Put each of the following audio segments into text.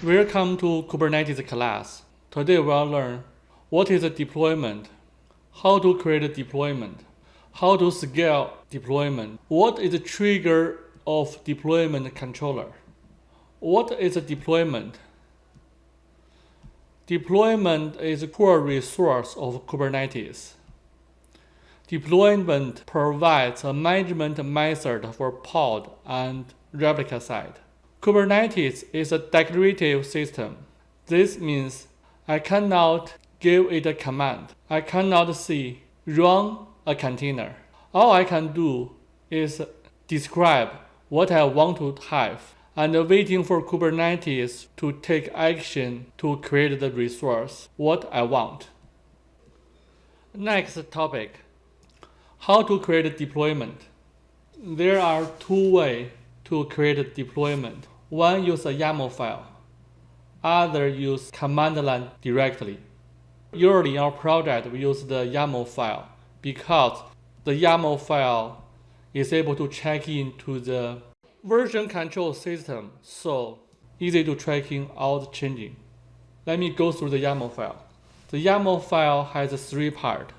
Welcome to Kubernetes class. Today we'll learn what is a deployment, how to create a deployment, how to scale deployment, what is the trigger of deployment controller. What is a deployment? Deployment is a core resource of Kubernetes. Deployment provides a management method for pod and replica side. Kubernetes is a declarative system. This means I cannot give it a command. I cannot say run a container. All I can do is describe what I want to have and waiting for Kubernetes to take action to create the resource what I want. Next topic, how to create a deployment. There are two ways to create a deployment. One use a YAML file, other use command line directly. Usually in our project we use the YAML file because the YAML file is able to check into the version control system, so easy to tracking all the changing. Let me go through the YAML file. The YAML file has three parts.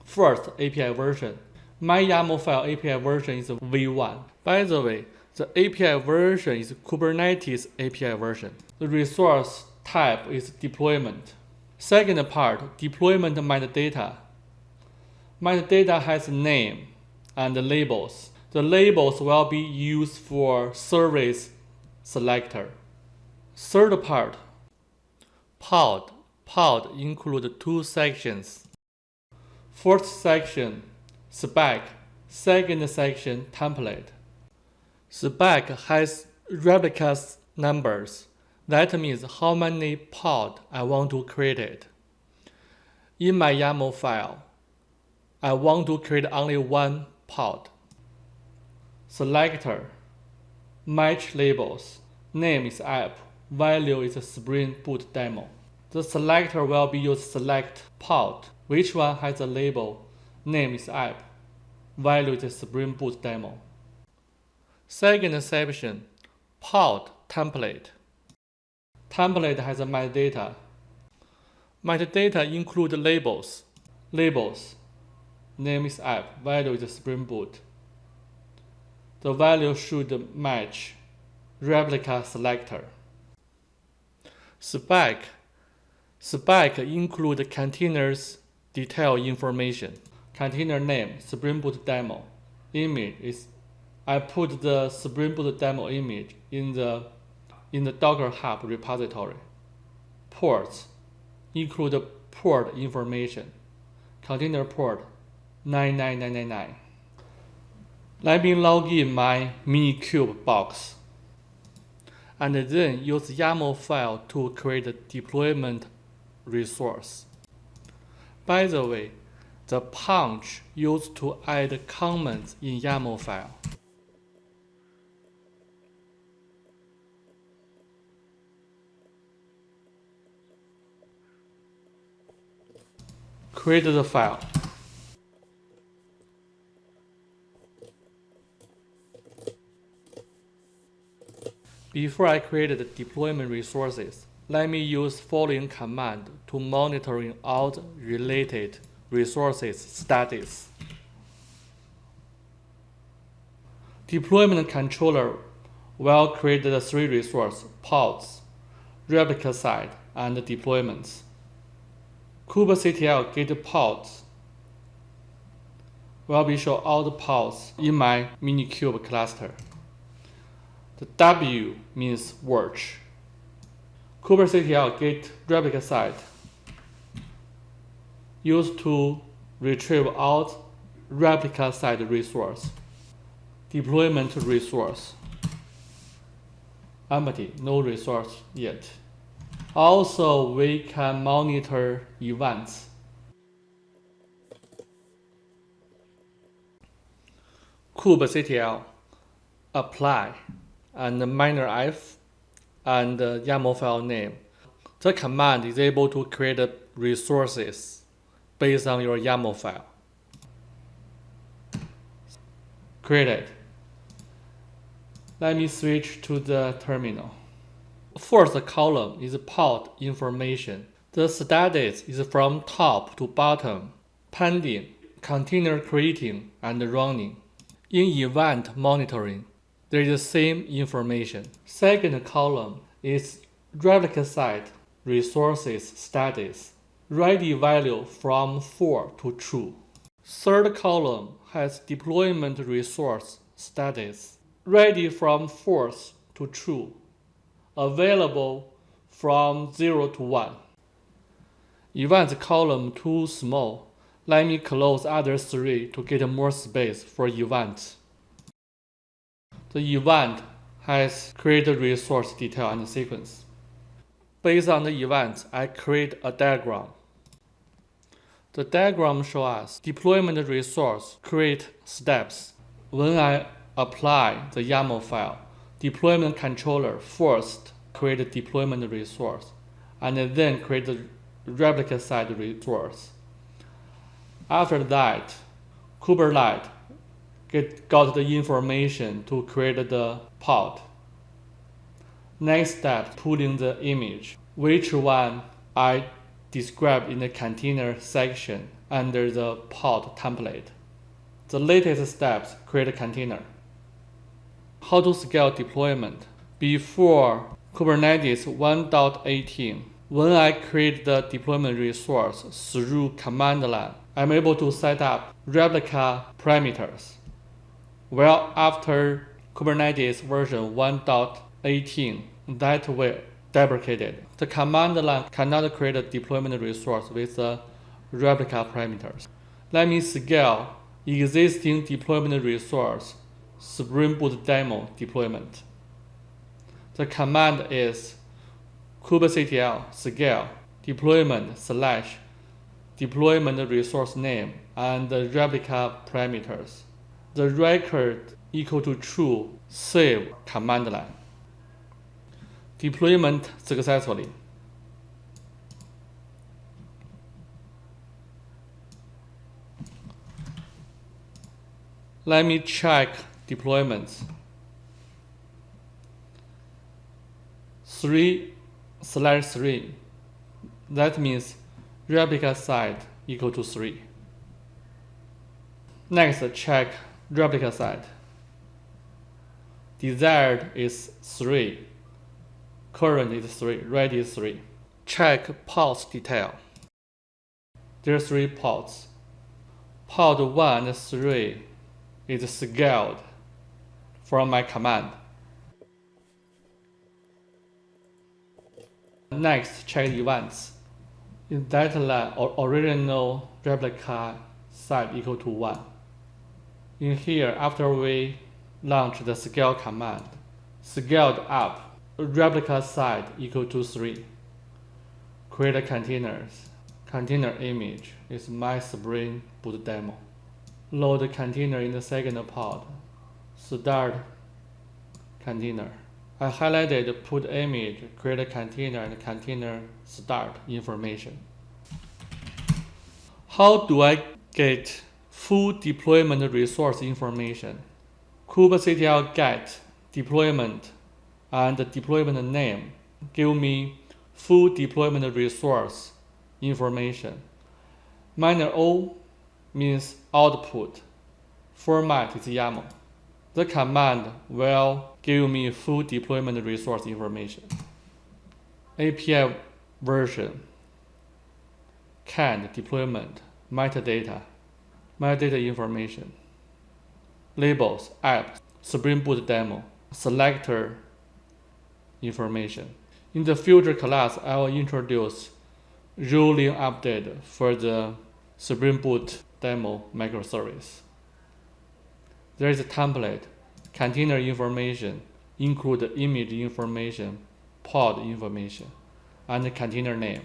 First, API version. My YAML file API version is v1. By the way, the API version is Kubernetes API version. The resource type is deployment. Second part, deployment metadata. Metadata has name and labels. The labels will be used for service selector. Third part, pod. Pod includes two sections. First section, spec. Second section, template. Spec has replicas numbers. That means how many pod I want to create it. In my YAML file, I want to create only one pod. Selector, match labels. Name is app, value is a Spring Boot demo. The selector will be used select pod. Which one has a label? Name is app, value is a Spring Boot demo. Second section, pod template. Template has a metadata. Metadata include labels. Labels, name is app, value is a Spring Boot. The value should match replica selector. Spec. Spec include containers detail information. Container name, Spring Boot demo. Image is I put the Spring Boot demo image in the Docker Hub repository. Ports include port information. Container port 99999. Let me log in my Minikube box and then use YAML file to create a deployment resource. By the way, the punch used to add comments in YAML file. Create the file. Before I create the deployment resources, let me use following command to monitoring all the related resources status. Deployment controller will create the three resources, pods, replica side, and deployments. kubectl get pods will be show all the pods in my Minikube cluster. The W means watch. kubectl get replica side used to retrieve all replica side resource. Deployment resource empty, no resource yet. Also, we can monitor events. kubectl apply and minor f and YAML file name. The command is able to create resources based on your YAML file. Create it. Let me switch to the terminal. First column is pod information. The status is from top to bottom, pending, container creating, and running. In event monitoring, there is the same information. Second column is replica site resources status. Ready value from 4 to true. Third column has deployment resource status. Ready from false to true. Available from 0 to 1. Events column too small. Let me close other 3 to get more space for events. The event has created resource detail and sequence. Based on the events, I create a diagram. The diagram shows us deployment resource create steps. When I apply the YAML file, deployment controller first create a deployment resource and then create the replica site resource. After that, Kubernetes got the information to create the pod. Next step, putting the image, which one I described in the container section under the pod template. The latest steps, create a container. How to scale deployment? Before Kubernetes 1.18, when I create the deployment resource through command line, I'm able to set up replica parameters. Well, after Kubernetes version 1.18, that will deprecated. The command line cannot create a deployment resource with the replica parameters. Let me scale existing deployment resource Spring Boot demo deployment. The command is kubectl scale deployment / deployment resource name and the replica parameters. The record equal to true, save command line. Deployment successfully. Let me check deployments. 3/3. That means replica site equal to 3. Next, check replica site. Desired is 3. Current is 3. Ready is 3. Check pods detail. There are 3 pods. Pod 1 and 3 is scaled from my command. Next, check events. In that line, original replica site equal to 1. In here, after we launch the scale command, scaled up, replica site equal to 3. Create containers. Container image is my Spring Boot demo. Load the container in the second pod. Start container. I highlighted put image, create a container, and container start information. How do I get full deployment resource information? kubectl get deployment and the deployment name give me full deployment resource information. Minor O means output. Format is YAML. The command will give me full deployment resource information. API version, canned deployment, metadata information, labels, app, Spring Boot demo, selector information. In the future class, I will introduce ruling update for the Spring Boot demo microservice. There is a template, container information, include image information, pod information, and the container name.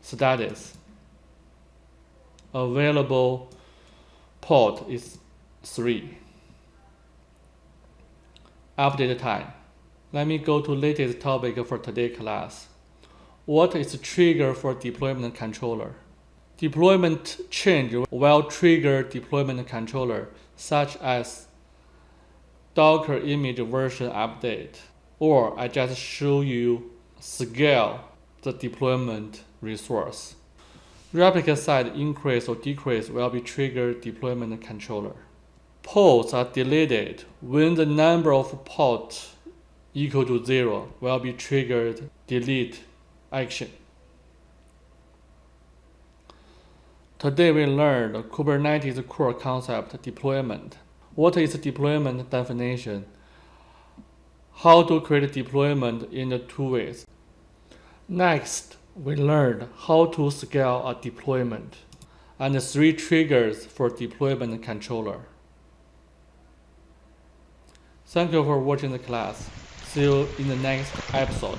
Status. Available pod is 3. Update time. Let me go to latest topic for today's class. What is the trigger for deployment controller? Deployment change will trigger deployment controller, such as Docker image version update, or I just show you scale the deployment resource. Replicate size increase or decrease will be triggered deployment controller. Pods are deleted when the number of pods equal to 0 will be triggered delete action. Today we learned Kubernetes core concept deployment. What is deployment definition? How to create deployment in the 2 ways. Next, we learned how to scale a deployment and the 3 triggers for deployment controller. Thank you for watching the class. See you in the next episode.